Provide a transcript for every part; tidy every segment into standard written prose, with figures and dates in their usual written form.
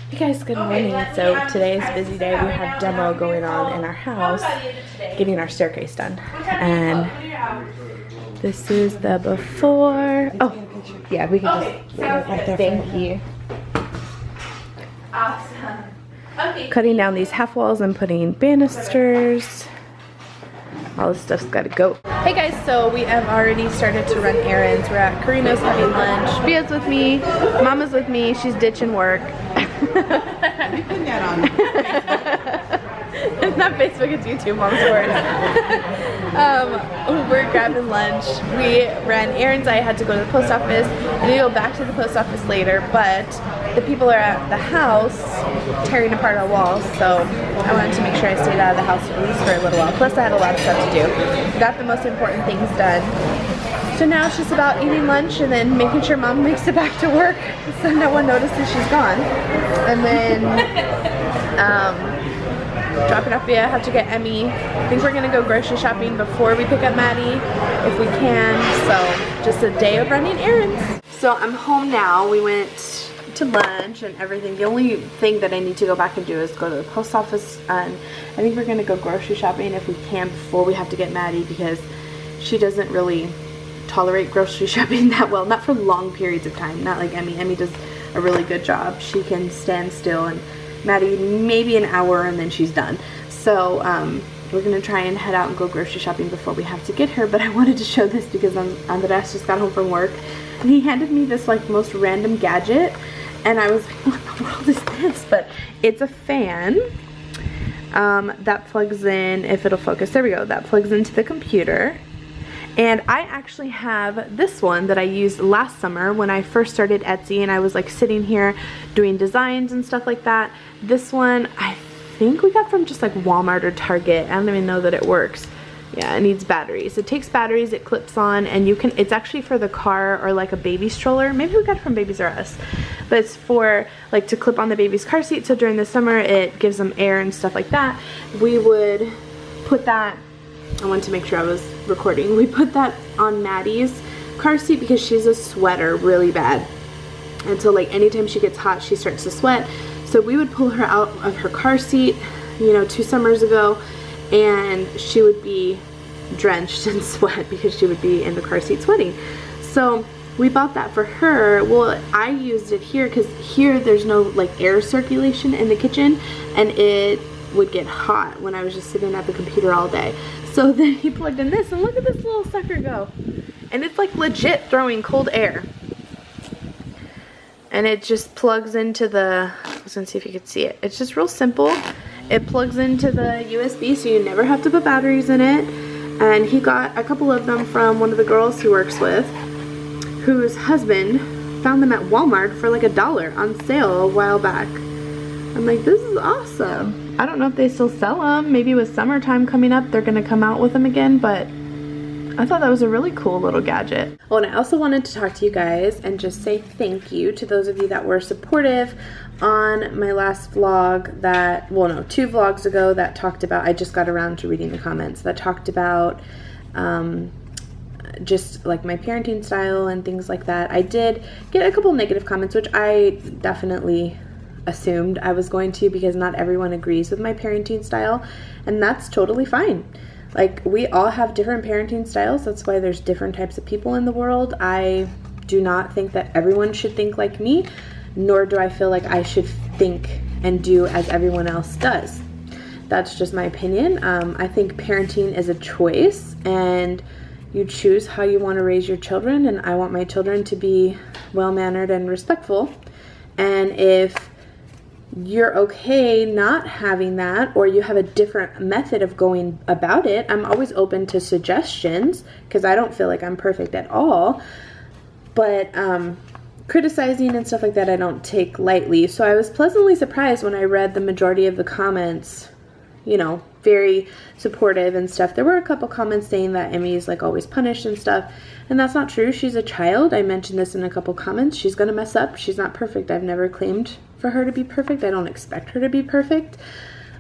Hey guys, good morning. So today is a busy day. We have demo going on in our house, getting our staircase done. And this is the before. Oh, yeah, we can just right there. Thank you. Awesome. Okay. Cutting down these half walls and putting banisters. All this stuff's gotta go. Hey guys, so we have already started to run errands. We're at Karina's having lunch. Bia's with me, Mama's with me, she's ditching work. You put that on Facebook. It's not Facebook, it's YouTube, Mom's word. We're grabbing lunch. We ran errands. I had to go to the post office. I need to go back to the post office later, but the people are at the house tearing apart our walls, so I wanted to make sure I stayed out of the house at least for a little while. Plus I had a lot of stuff to do. Got the most important things done. So now it's just about eating lunch and then making sure Mom makes it back to work so no one notices she's gone. And then dropping off Bia. I have to get Emmy. I think we're gonna go grocery shopping before we pick up Maddie if we can. So just a day of running errands. So I'm home now. We went to lunch and everything. The only thing that I need to go back and do is go to the post office, and I think we're gonna go grocery shopping if we can before we have to get Maddie, because she doesn't really tolerate grocery shopping that well, not for long periods of time, not like Emmy. Emmy does a really good job. She can stand still, and Maddie maybe an hour and then she's done. So we're gonna try and head out and go grocery shopping before we have to get her. But I wanted to show this because Andres just got home from work and he handed me this like most random gadget, and I was like, what in the world is this? But it's a fan that plugs in, if it'll focus, there we go, that plugs into the computer. And I actually have this one that I used last summer when I first started Etsy, and I was like sitting here doing designs and stuff like that. This one I think we got from just like Walmart or Target. I don't even know that it works. Yeah, it needs batteries. It takes batteries, it clips on, and you can, it's actually for the car or like a baby stroller. Maybe we got it from Babies R Us. But it's for like to clip on the baby's car seat, so during the summer it gives them air and stuff like that. We would put that, I wanted to make sure I was recording. We put that on Maddie's car seat because she's a sweater really bad. And so like anytime she gets hot, she starts to sweat. So we would pull her out of her car seat, you know, 2 summers ago, and she would be drenched in sweat because she would be in the car seat sweating. So we bought that for her. Well, I used it here because here there's no like air circulation in the kitchen, and it would get hot when I was just sitting at the computer all day. So then he plugged in this, and look at this little sucker go. And it's like legit throwing cold air. And it just plugs into the, I was gonna see if you could see it. It's just real simple. It plugs into the USB, so you never have to put batteries in it. And he got a couple of them from one of the girls he works with, whose husband found them at Walmart for like $1 on sale a while back. I'm like, this is awesome. I don't know if they still sell them. Maybe with summertime coming up, they're gonna come out with them again, but I thought that was a really cool little gadget. Oh, and I also wanted to talk to you guys and just say thank you to those of you that were supportive on my last vlog that, well no, 2 vlogs ago that talked about, I just got around to reading the comments, that talked about just like my parenting style and things like that. I did get a couple negative comments, which I definitely assumed I was going to, because not everyone agrees with my parenting style, and that's totally fine. Like, we all have different parenting styles. That's why there's different types of people in the world. I do not think that everyone should think like me, nor do I feel like I should think and do as everyone else does. That's just my opinion. I think parenting is a choice, and you choose how you want to raise your children, and I want my children to be well-mannered and respectful. And if you're okay not having that, or you have a different method of going about it, I'm always open to suggestions, because I don't feel like I'm perfect at all. But criticizing and stuff like that I don't take lightly. So I was pleasantly surprised when I read the majority of the comments, you know, very supportive and stuff. There were a couple comments saying that Emmy is like always punished and stuff, and that's not true. She's a child. I mentioned this in a couple comments. She's gonna mess up. She's not perfect. I've never claimed for her to be perfect. I don't expect her to be perfect,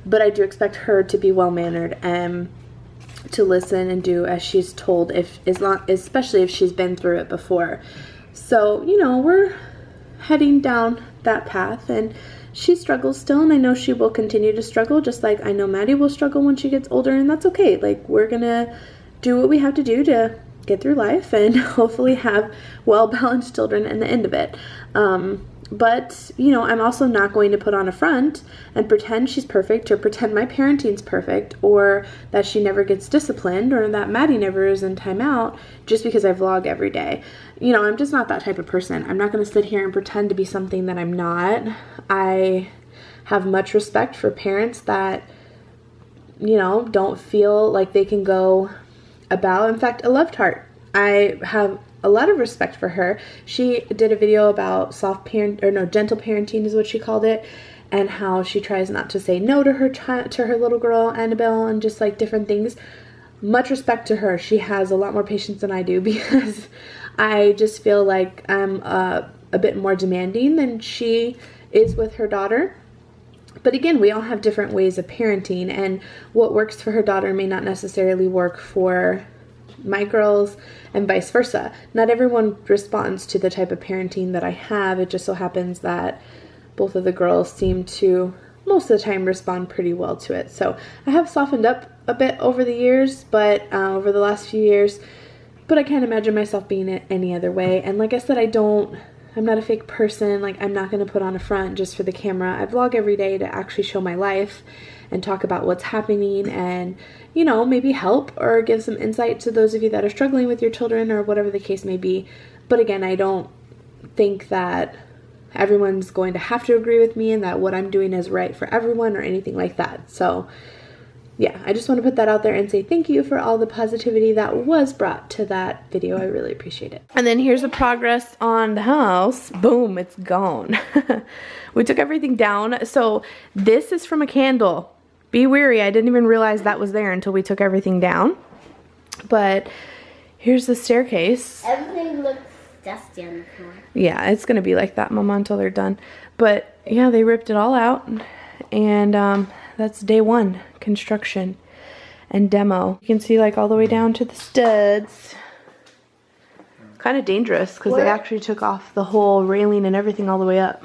but I do expect her to be well-mannered and to listen and do as she's told, especially if she's been through it before. So, you know, we're heading down that path, and she struggles still, and I know she will continue to struggle, just like I know Maddie will struggle when she gets older, and that's okay. Like, we're gonna do what we have to do to get through life and hopefully have well-balanced children in the end of it. But, you know, I'm also not going to put on a front and pretend she's perfect, or pretend my parenting's perfect, or that she never gets disciplined, or that Maddie never is in timeout just because I vlog every day. You know, I'm just not that type of person. I'm not going to sit here and pretend to be something that I'm not. I have much respect for parents that, you know, don't feel like they can go about. In fact, a Love Tart, I have a lot of respect for her. She did a video about gentle parenting is what she called it, and how she tries not to say no to her little girl Annabelle, and just like different things. Much respect to her. She has a lot more patience than I do, because I just feel like I'm a bit more demanding than she is with her daughter. But again, we all have different ways of parenting, and what works for her daughter may not necessarily work for my girls, and vice versa. Not everyone responds to the type of parenting that I have. It just so happens that both of the girls seem to, most of the time, respond pretty well to it. So I have softened up a bit over the years, but over the last few years, but I can't imagine myself being it any other way. And like I said, I'm not a fake person. Like, I'm not going to put on a front just for the camera. I vlog every day to actually show my life and talk about what's happening, and, you know, maybe help or give some insight to those of you that are struggling with your children, or whatever the case may be. But again, I don't think that everyone's going to have to agree with me, and that what I'm doing is right for everyone or anything like that. So yeah, I just want to put that out there and say thank you for all the positivity that was brought to that video. I really appreciate it. And then here's the progress on the house. Boom, it's gone. We took everything down. So this is from a candle. Be wary, I didn't even realize that was there until we took everything down. But here's the staircase. Everything looks dusty on the floor. Yeah, it's gonna be like that, Mama, until they're done. But yeah, they ripped it all out, and that's day one, construction and demo. You can see like all the way down to the studs. Kind of dangerous because they actually took off the whole railing and everything all the way up.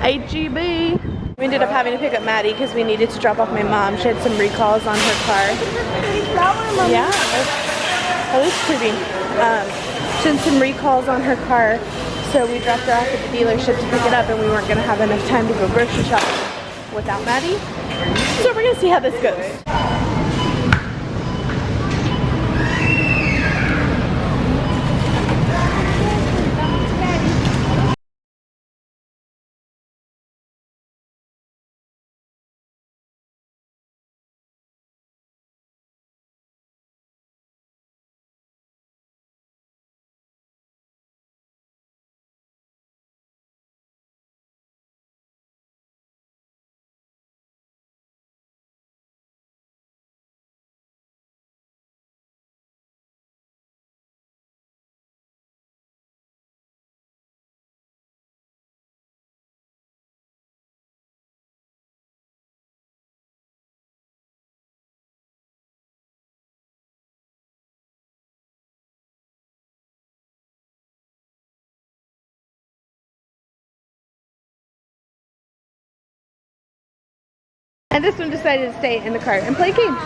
HEB. We ended up having to pick up Maddie because we needed to drop off my mom. She had some recalls on her car. Yeah, that was pretty. She had some recalls on her car, so we dropped her off at the dealership to pick it up, and we weren't going to have enough time to go grocery shopping without Maddie. So we're going to see how this goes. And this one decided to stay in the cart and play games.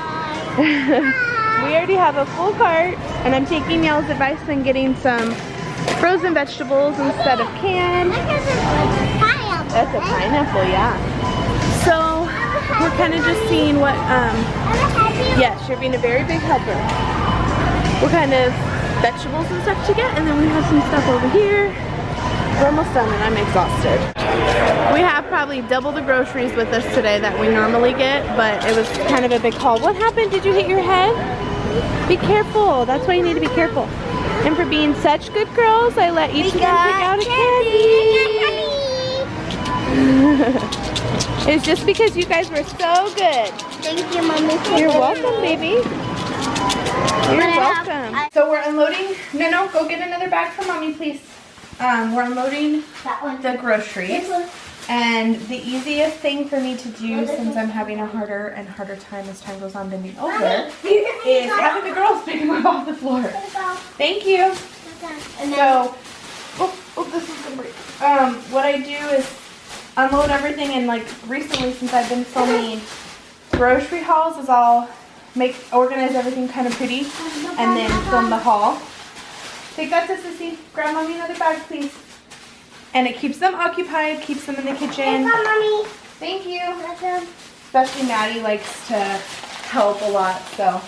We already have a full cart, and I'm taking y'all's advice and getting some frozen vegetables instead of canned. That's a pineapple, yeah. So we're kind of just seeing what, yes, you're being a very big helper. What kind of vegetables and stuff to get, and then we have some stuff over here. We're almost done and I'm exhausted. We have probably double the groceries with us today that we normally get, but it was kind of a big haul. What happened? Did you hit your head? Be careful. That's why you need to be careful. And for being such good girls, I let each of them pick out a candy. It's just because you guys were so good. Thank you, Mommy. You're welcome, baby. You're welcome. So we're unloading. No, go get another bag for Mommy, please. We're unloading the groceries. And the easiest thing for me to do, since I'm having a harder and harder time as time goes on bending over, is having the girls pick them up off the floor. Thank you. So, this is gonna break. What I do is unload everything, and like recently, since I've been filming grocery hauls, is I'll organize everything kind of pretty, and then film the haul. Take that to Sissy. Grab Mommy another bag, please. And it keeps them occupied, keeps them in the kitchen. Mommy. Thank you. Especially Maddie likes to help a lot, so.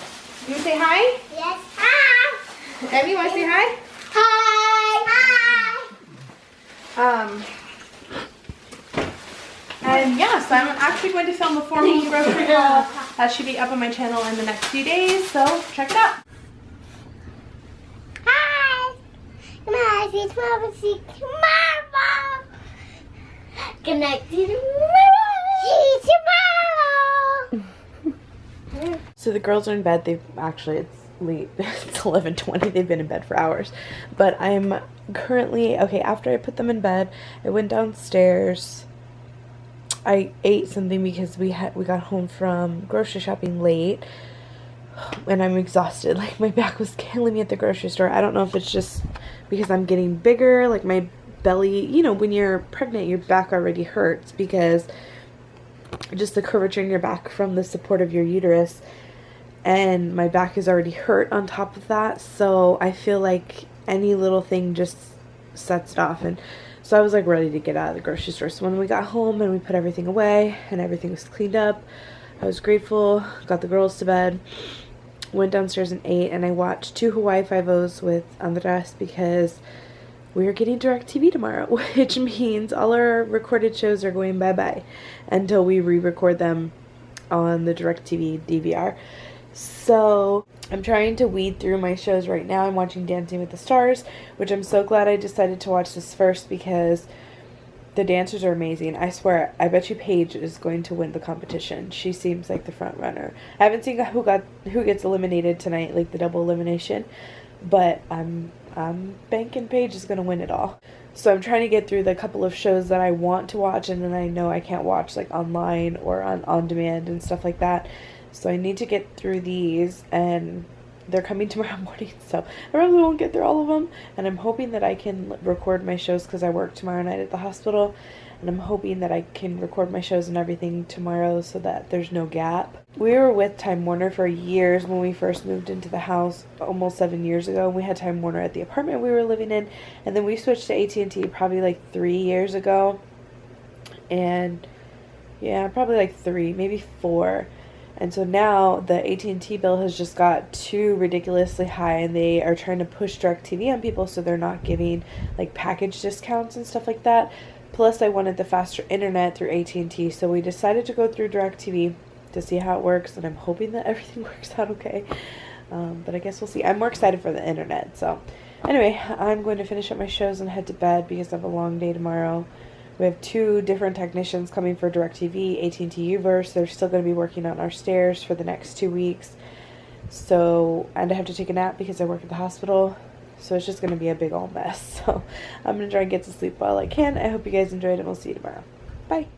You want to say hi? Yes. Hi. Emmy, you want to say hi? Hi. Hi. And yeah, so I'm actually going to film a formal grocery haul. That should be up on my channel in the next few days, so check it out. Hi. Tomorrow. See tomorrow. Connected tomorrow. So the girls are in bed. It's late. It's 11:20. They've been in bed for hours. But I'm currently, okay, after I put them in bed, I went downstairs. I ate something because we got home from grocery shopping late. And I'm exhausted. Like, my back was killing me at the grocery store. I don't know if it's just because I'm getting bigger. Like, my belly, you know, when you're pregnant, your back already hurts because just the curvature in your back from the support of your uterus. And my back is already hurt on top of that. So I feel like any little thing just sets it off. And so I was like ready to get out of the grocery store. So when we got home and we put everything away and everything was cleaned up, I was grateful. Got the girls to bed. Went downstairs and ate, and I watched 2 Hawaii 5-0s with Andres because we are getting DirecTV tomorrow, which means all our recorded shows are going bye-bye until we re-record them on the DirecTV DVR. So I'm trying to weed through my shows right now. I'm watching Dancing with the Stars, which I'm so glad I decided to watch this first because the dancers are amazing. I swear, I bet you Paige is going to win the competition. She seems like the front runner. I haven't seen who gets eliminated tonight, like the double elimination, but I'm banking Paige is going to win it all. So I'm trying to get through the couple of shows that I want to watch and then I know I can't watch like online or on demand and stuff like that. So I need to get through these, and they're coming tomorrow morning, so I probably won't get through all of them. And I'm hoping that I can record my shows because I work tomorrow night at the hospital. And I'm hoping that I can record my shows and everything tomorrow so that there's no gap. We were with Time Warner for years when we first moved into the house almost 7 years ago. We had Time Warner at the apartment we were living in. And then we switched to AT&T probably like 3 years ago. And yeah, probably like 3, maybe 4. And so now the AT&T bill has just got too ridiculously high, and they are trying to push DirecTV on people so they're not giving like package discounts and stuff like that. Plus I wanted the faster internet through AT&T, so we decided to go through DirecTV to see how it works, and I'm hoping that everything works out okay. But I guess we'll see. I'm more excited for the internet. So anyway, I'm going to finish up my shows and head to bed because I have a long day tomorrow. We have 2 different technicians coming for DirecTV, AT&T Uverse. They're still going to be working on our stairs for the next 2 weeks. So, and I have to take a nap because I work at the hospital. So it's just going to be a big old mess. So I'm going to try and get to sleep while I can. I hope you guys enjoyed it, and we'll see you tomorrow. Bye.